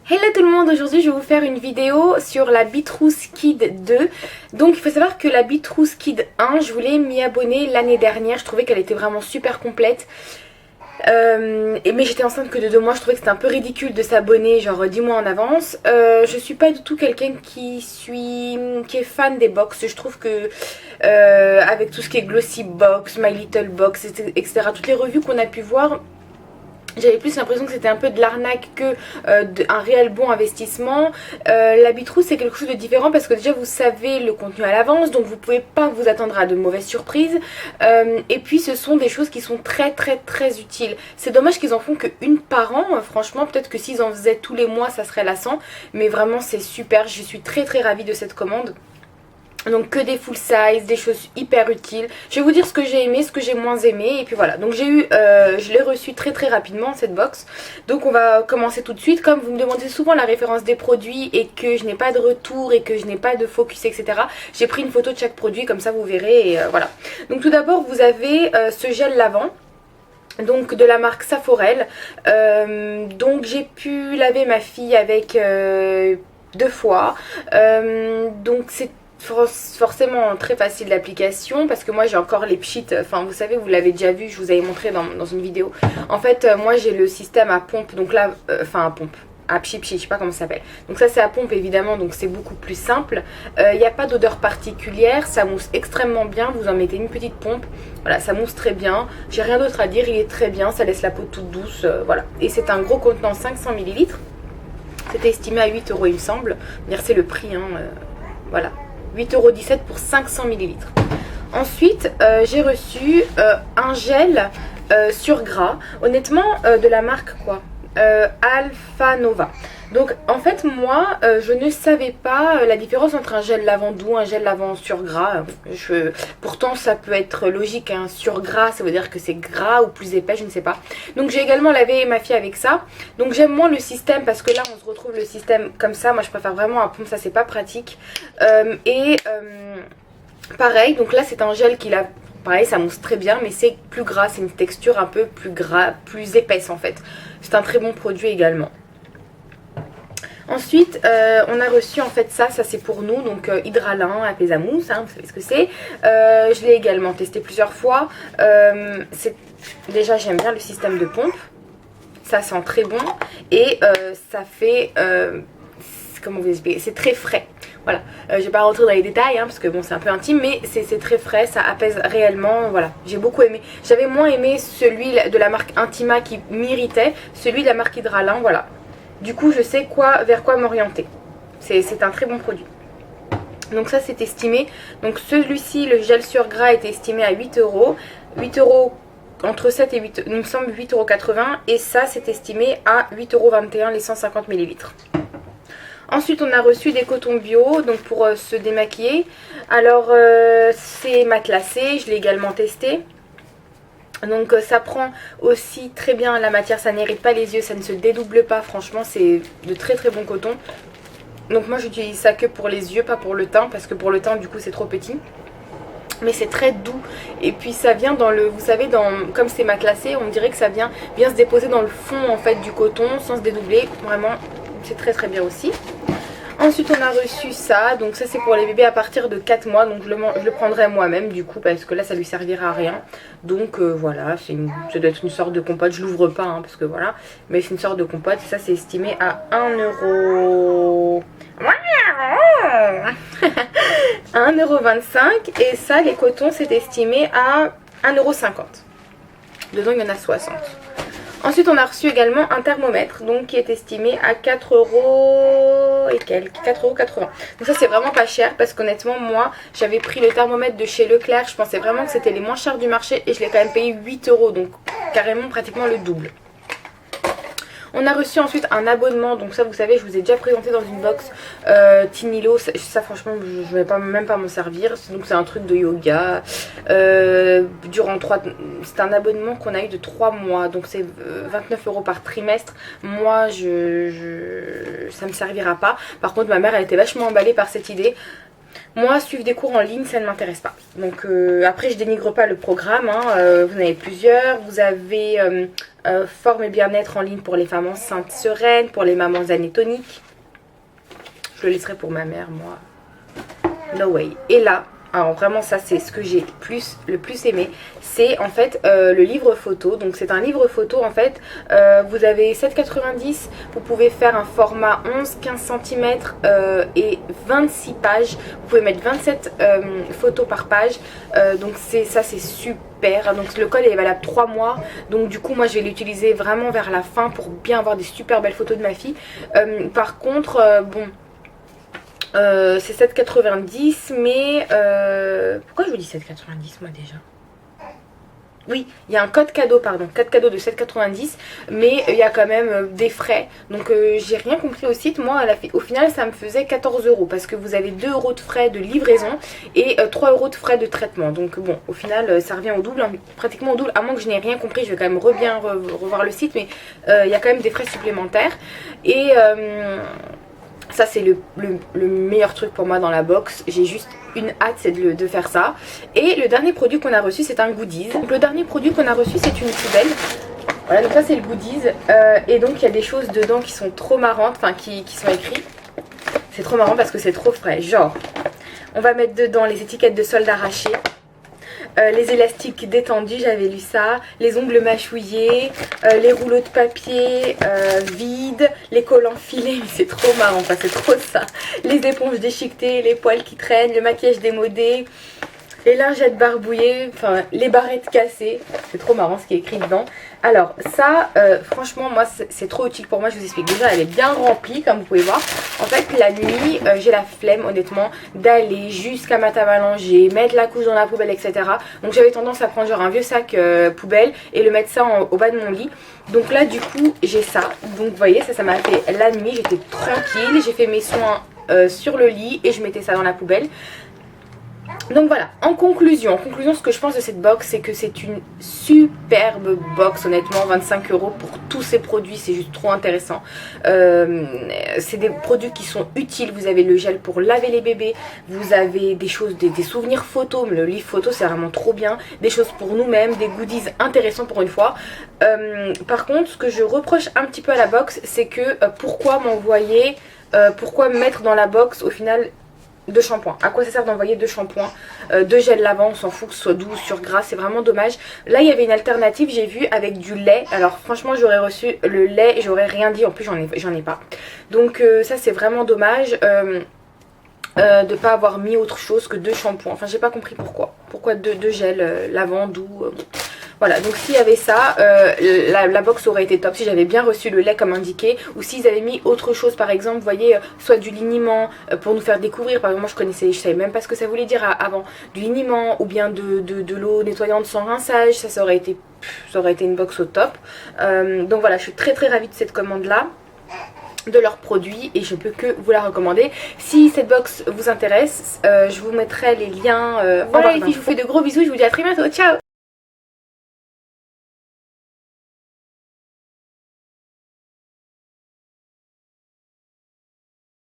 Hello tout le monde, aujourd'hui je vais vous faire une vidéo sur la Bitrouse Kid 2. Donc il faut savoir que la Bitrouse Kid 1, je voulais m'y abonner l'année dernière, je trouvais qu'elle était vraiment super complète. Mais j'étais enceinte que de 2 mois, je trouvais que c'était un peu ridicule de s'abonner genre 10 mois en avance. Je suis pas du tout quelqu'un qui est fan des box. Je trouve que avec tout ce qui est Glossy Box, My Little Box, etc. Toutes les revues qu'on a pu voir, j'avais plus l'impression que c'était un peu de l'arnaque que un réel bon investissement. La Bitrouse c'est quelque chose de différent parce que déjà vous savez le contenu à l'avance, donc vous pouvez pas vous attendre à de mauvaises surprises. Et puis ce sont des choses qui sont très utiles. C'est dommage qu'ils en font qu'une par an, franchement peut-être que s'ils en faisaient tous les mois ça serait lassant. Mais vraiment c'est super, je suis très ravie de cette commande. Donc que des full size, des choses hyper utiles. Je vais vous dire ce que j'ai aimé, ce que j'ai moins aimé. Et puis voilà, donc je l'ai reçu très rapidement cette box. Donc on va commencer tout de suite. Comme vous me demandez souvent la référence des produits et que je n'ai pas de retour et que je n'ai pas de focus, etc. J'ai pris une photo de chaque produit, comme ça vous verrez. Et voilà. Donc tout d'abord vous avez ce gel lavant. Donc de la marque Saforel. Donc j'ai pu laver ma fille avec 2 fois. Donc c'est forcément très facile d'application parce que moi j'ai encore les pchites, enfin vous savez, vous l'avez déjà vu, je vous avais montré dans une vidéo. En fait moi j'ai le système à pompe, donc là, à pompe, à pchit, je sais pas comment ça s'appelle. Donc ça c'est à pompe évidemment, donc c'est beaucoup plus simple. Il n'y a pas d'odeur particulière, ça mousse extrêmement bien, vous en mettez une petite pompe, voilà, ça mousse très bien. J'ai rien d'autre à dire, il est très bien, ça laisse la peau toute douce, voilà. Et c'est un gros contenant 500 ml, c'était estimé à 8 € il me semble, c'est le prix, voilà. 8,17 € pour 500 ml. Ensuite, j'ai reçu un gel sur gras. Honnêtement, de la marque quoi, Alpha Nova. Donc en fait moi je ne savais pas la différence entre un gel lavant doux, un gel lavant sur gras. Pourtant ça peut être logique, hein. Sur gras ça veut dire que c'est gras ou plus épais, je ne sais pas. Donc j'ai également lavé ma fille avec ça. Donc j'aime moins le système parce que là on se retrouve le système comme ça. Moi je préfère vraiment à pompe, ça c'est pas pratique. Pareil, donc là c'est un gel qui lave. Pareil, ça mousse très bien, mais c'est plus gras, c'est une texture un peu plus gras, plus épaisse en fait. C'est un très bon produit également. Ensuite, on a reçu en fait ça c'est pour nous, donc Hydralin, Apaisamousse, hein, vous savez ce que c'est. Je l'ai également testé plusieurs fois. Déjà j'aime bien le système de pompe, ça sent très bon et ça fait, comment vous expliquer, c'est très frais. Voilà, je vais pas rentrer dans les détails parce que bon c'est un peu intime, mais c'est très frais, ça apaise réellement, voilà, j'ai beaucoup aimé. J'avais moins aimé celui de la marque Intima qui m'irritait, celui de la marque Hydralin, voilà. Du coup je sais vers quoi m'orienter, c'est un très bon produit. Donc ça c'est estimé, donc celui-ci, le gel sur gras est estimé à 8 €, 8 €, entre 7 et 8, il me semble 8,80 €, et ça c'est estimé à 8,21 € les 150 ml. Ensuite on a reçu des cotons bio, donc pour se démaquiller. Alors c'est matelassé, je l'ai également testé. Donc ça prend aussi très bien la matière, ça n'irrite pas les yeux, ça ne se dédouble pas, franchement c'est de très bon coton. Donc moi j'utilise ça que pour les yeux, pas pour le teint, parce que pour le teint du coup c'est trop petit. Mais c'est très doux et puis ça vient dans le, vous savez, comme c'est matelassé, on dirait que ça vient bien se déposer dans le fond en fait du coton sans se dédoubler, vraiment c'est très bien aussi. Ensuite on a reçu ça, donc ça c'est pour les bébés à partir de 4 mois, donc je le prendrai moi-même du coup parce que là ça lui servira à rien. Donc voilà, ça doit être une sorte de compote, je l'ouvre pas parce que voilà, mais c'est une sorte de compote, ça c'est estimé à 1 €. 1,25 € et ça les cotons c'est estimé à 1,50 €. Dedans il y en a 60. Ensuite on a reçu également un thermomètre, donc qui est estimé à 4 € et quelques, 4,80 €. Donc ça c'est vraiment pas cher parce qu'honnêtement moi j'avais pris le thermomètre de chez Leclerc, je pensais vraiment que c'était les moins chers du marché et je l'ai quand même payé 8 €, donc carrément pratiquement le double. On a reçu ensuite un abonnement, donc ça vous savez je vous ai déjà présenté dans une box, Tinilo, ça franchement je vais même pas m'en servir, donc c'est un truc de yoga, c'est un abonnement qu'on a eu de 3 mois, donc c'est 29 € par trimestre. Moi ça me servira pas, par contre ma mère elle était vachement emballée par cette idée. Moi, suivre des cours en ligne, ça ne m'intéresse pas. Donc après, je dénigre pas le programme, hein. Vous en avez plusieurs. Vous avez Forme et bien-être en ligne pour les femmes enceintes sereines, pour les mamans anétoniques. Je le laisserai pour ma mère, moi. No way. Et là, alors vraiment ça c'est ce que j'ai le plus aimé, c'est en fait le livre photo. Donc c'est un livre photo en fait, vous avez 7,90, vous pouvez faire un format 11-15 cm et 26 pages, vous pouvez mettre 27 photos par page, donc ça c'est super. Donc le code est valable 3 mois, donc du coup moi je vais l'utiliser vraiment vers la fin pour bien avoir des super belles photos de ma fille. Par contre bon, c'est 7,90 mais pourquoi je vous dis 7,90 moi déjà? Oui, il y a un code cadeau, pardon, code cadeau de 7,90 mais il y a quand même des frais. Donc j'ai rien compris au site. Moi au final ça me faisait 14 € parce que vous avez 2 € de frais de livraison et 3 € de frais de traitement. Donc bon, au final ça revient au double, hein, pratiquement au double, à moins que je n'ai rien compris. Je vais quand même bien revoir le site, mais il y a quand même des frais supplémentaires. Et ça c'est le meilleur truc pour moi dans la box. J'ai juste une hâte, c'est de faire ça. Et le dernier produit qu'on a reçu, c'est un goodies. Donc le dernier produit qu'on a reçu, c'est une poubelle. Voilà, donc ça c'est le goodies. Et donc il y a des choses dedans qui sont trop marrantes, enfin qui sont écrites. C'est trop marrant parce que c'est trop frais. Genre, on va mettre dedans les étiquettes de soldes arrachées. Les élastiques détendus, j'avais lu ça, les ongles mâchouillés, les rouleaux de papier vides, les collants filés, c'est trop marrant, enfin c'est trop ça, les éponges déchiquetées, les poils qui traînent, le maquillage démodé, les lingettes barbouillées, enfin les barrettes cassées, c'est trop marrant ce qui est écrit dedans. Alors ça, franchement moi c'est trop utile pour moi, je vous explique. Déjà elle est bien remplie comme vous pouvez voir. En fait la nuit, j'ai la flemme honnêtement d'aller jusqu'à ma table à langer, mettre la couche dans la poubelle, etc. Donc j'avais tendance à prendre genre un vieux sac poubelle et le mettre ça au bas de mon lit. Donc là du coup j'ai ça. Donc vous voyez ça m'a fait la nuit, j'étais tranquille, j'ai fait mes soins sur le lit et je mettais ça dans la poubelle. Donc voilà, en conclusion, ce que je pense de cette box, c'est que c'est une superbe box, honnêtement, 25 € pour tous ces produits, c'est juste trop intéressant. C'est des produits qui sont utiles, vous avez le gel pour laver les bébés, vous avez des choses, des souvenirs photos, le livre photo c'est vraiment trop bien, des choses pour nous-mêmes, des goodies intéressants pour une fois. Par contre, ce que je reproche un petit peu à la box, c'est que pourquoi m'envoyer, pourquoi mettre dans la box au final 2 shampoings. À quoi ça sert d'envoyer 2 shampoings, 2 gels lavants, on s'en fout que ce soit doux ou sur gras, c'est vraiment dommage. Là il y avait une alternative, j'ai vu avec du lait. Alors franchement j'aurais reçu le lait, j'aurais rien dit, en plus j'en ai pas. Donc ça c'est vraiment dommage de pas avoir mis autre chose que 2 shampoings. Enfin j'ai pas compris pourquoi. Pourquoi 2 gels lavants doux. Voilà, donc s'il y avait ça, la box aurait été top si j'avais bien reçu le lait comme indiqué. Ou s'ils avaient mis autre chose, par exemple, vous voyez, soit du liniment pour nous faire découvrir. Par exemple, moi je savais même pas ce que ça voulait dire avant. Du liniment ou bien de l'eau nettoyante sans rinçage, ça aurait été une box au top. Donc voilà, je suis très ravie de cette commande là, de leurs produits, et je peux que vous la recommander. Si cette box vous intéresse, je vous mettrai les liens. Voilà les filles, je vous fais de gros bisous, je vous dis à très bientôt, ciao.